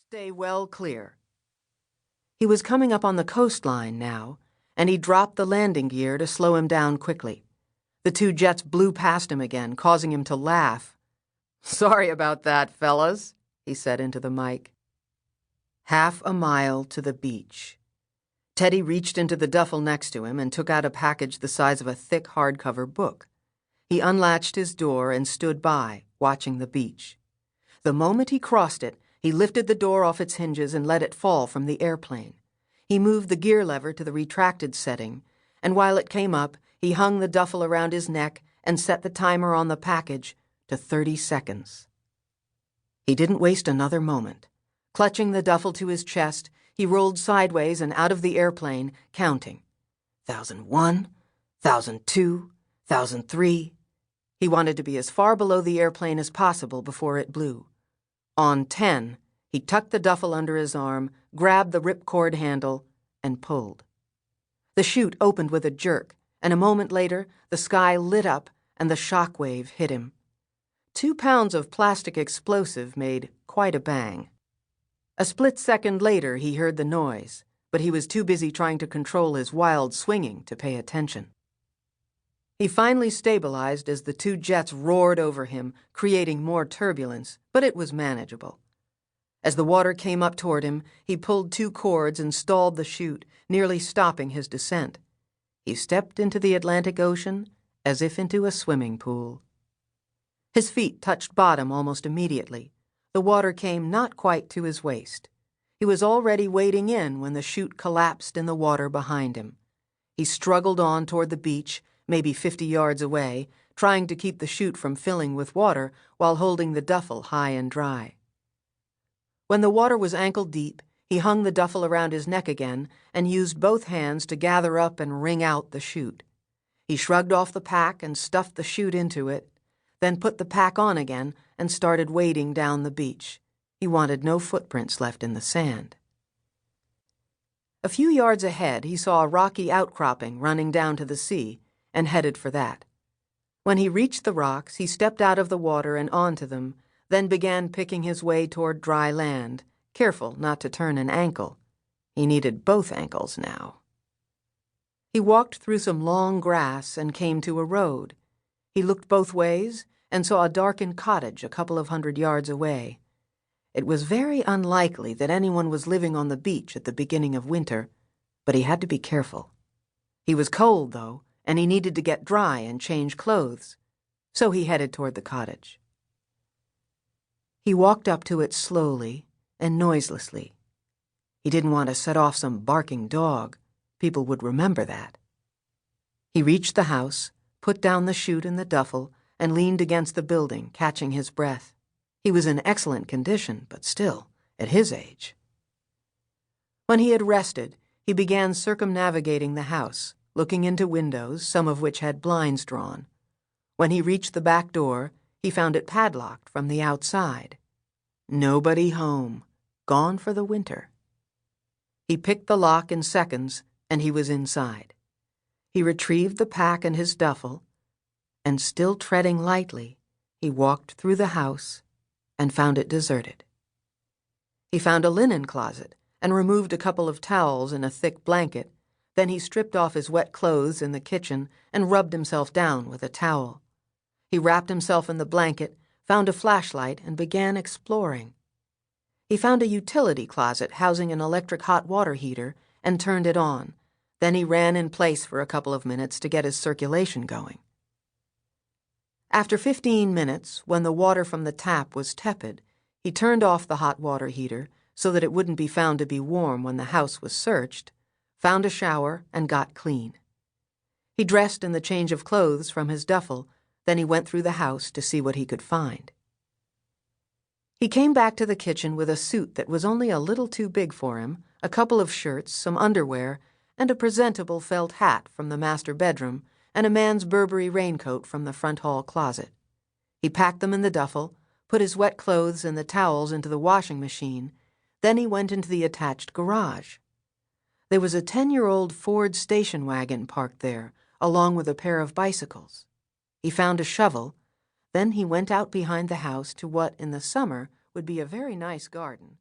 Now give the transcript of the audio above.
Stay well clear. He was coming up on the coastline now, and he dropped the landing gear to slow him down quickly. The two jets blew past him again, causing him to laugh. "Sorry about that, fellas," he said into the mic. Half a mile to the beach. Teddy reached into the duffel next to him and took out a package the size of a thick hardcover book. He unlatched his door and stood by, watching the beach. The moment he crossed it, he lifted the door off its hinges and let it fall from the airplane. He moved the gear lever to the retracted setting, and while it came up, he hung the duffel around his neck and set the timer on the package to 30 seconds. He didn't waste another moment. Clutching the duffel to his chest, he rolled sideways and out of the airplane, counting. 1,001, 1,002, 1,003. He wanted to be as far below the airplane as possible before it blew. On 10, he tucked the duffel under his arm, grabbed the ripcord handle, and pulled. The chute opened with a jerk, and a moment later, the sky lit up and the shock wave hit him. 2 pounds of plastic explosive made quite a bang. A split second later, he heard the noise, but he was too busy trying to control his wild swinging to pay attention. He finally stabilized as the two jets roared over him, creating more turbulence, but it was manageable. As the water came up toward him, he pulled 2 cords and stalled the chute, nearly stopping his descent. He stepped into the Atlantic Ocean as if into a swimming pool. His feet touched bottom almost immediately. The water came not quite to his waist. He was already wading in when the chute collapsed in the water behind him. He struggled on toward the beach, maybe 50 yards away, trying to keep the chute from filling with water while holding the duffel high and dry. When the water was ankle-deep, he hung the duffel around his neck again and used both hands to gather up and wring out the chute. He shrugged off the pack and stuffed the chute into it, then put the pack on again and started wading down the beach. He wanted no footprints left in the sand. A few yards ahead, he saw a rocky outcropping running down to the sea, and headed for that. When he reached the rocks, he stepped out of the water and onto them, then began picking his way toward dry land, careful not to turn an ankle. He needed both ankles now. He walked through some long grass and came to a road. He looked both ways and saw a darkened cottage a couple of 100 yards away. It was very unlikely that anyone was living on the beach at the beginning of winter, but he had to be careful. He was cold, though, and he needed to get dry and change clothes, so he headed toward the cottage. He walked up to it slowly and noiselessly. He didn't want to set off some barking dog. People would remember that. He reached the house, put down the chute and the duffel, and leaned against the building, catching his breath. He was in excellent condition, but still, at his age. When he had rested, he began circumnavigating the house, looking into windows, some of which had blinds drawn. When he reached the back door, he found it padlocked from the outside. Nobody home, gone for the winter. He picked the lock in seconds, and he was inside. He retrieved the pack and his duffel, and still treading lightly, he walked through the house and found it deserted. He found a linen closet and removed a couple of towels and a thick blanket. Then he stripped off his wet clothes in the kitchen and rubbed himself down with a towel. He wrapped himself in the blanket, found a flashlight, and began exploring. He found a utility closet housing an electric hot water heater and turned it on. Then he ran in place for a couple of minutes to get his circulation going. After 15 minutes, when the water from the tap was tepid, he turned off the hot water heater so that it wouldn't be found to be warm when the house was searched, found a shower, and got clean. He dressed in the change of clothes from his duffel, then he went through the house to see what he could find. He came back to the kitchen with a suit that was only a little too big for him, a couple of shirts, some underwear, and a presentable felt hat from the master bedroom, and a man's Burberry raincoat from the front hall closet. He packed them in the duffel, put his wet clothes and the towels into the washing machine, then he went into the attached garage. There was a 10-year-old Ford station wagon parked there, along with a pair of bicycles. He found a shovel, then he went out behind the house to what, in the summer, would be a very nice garden,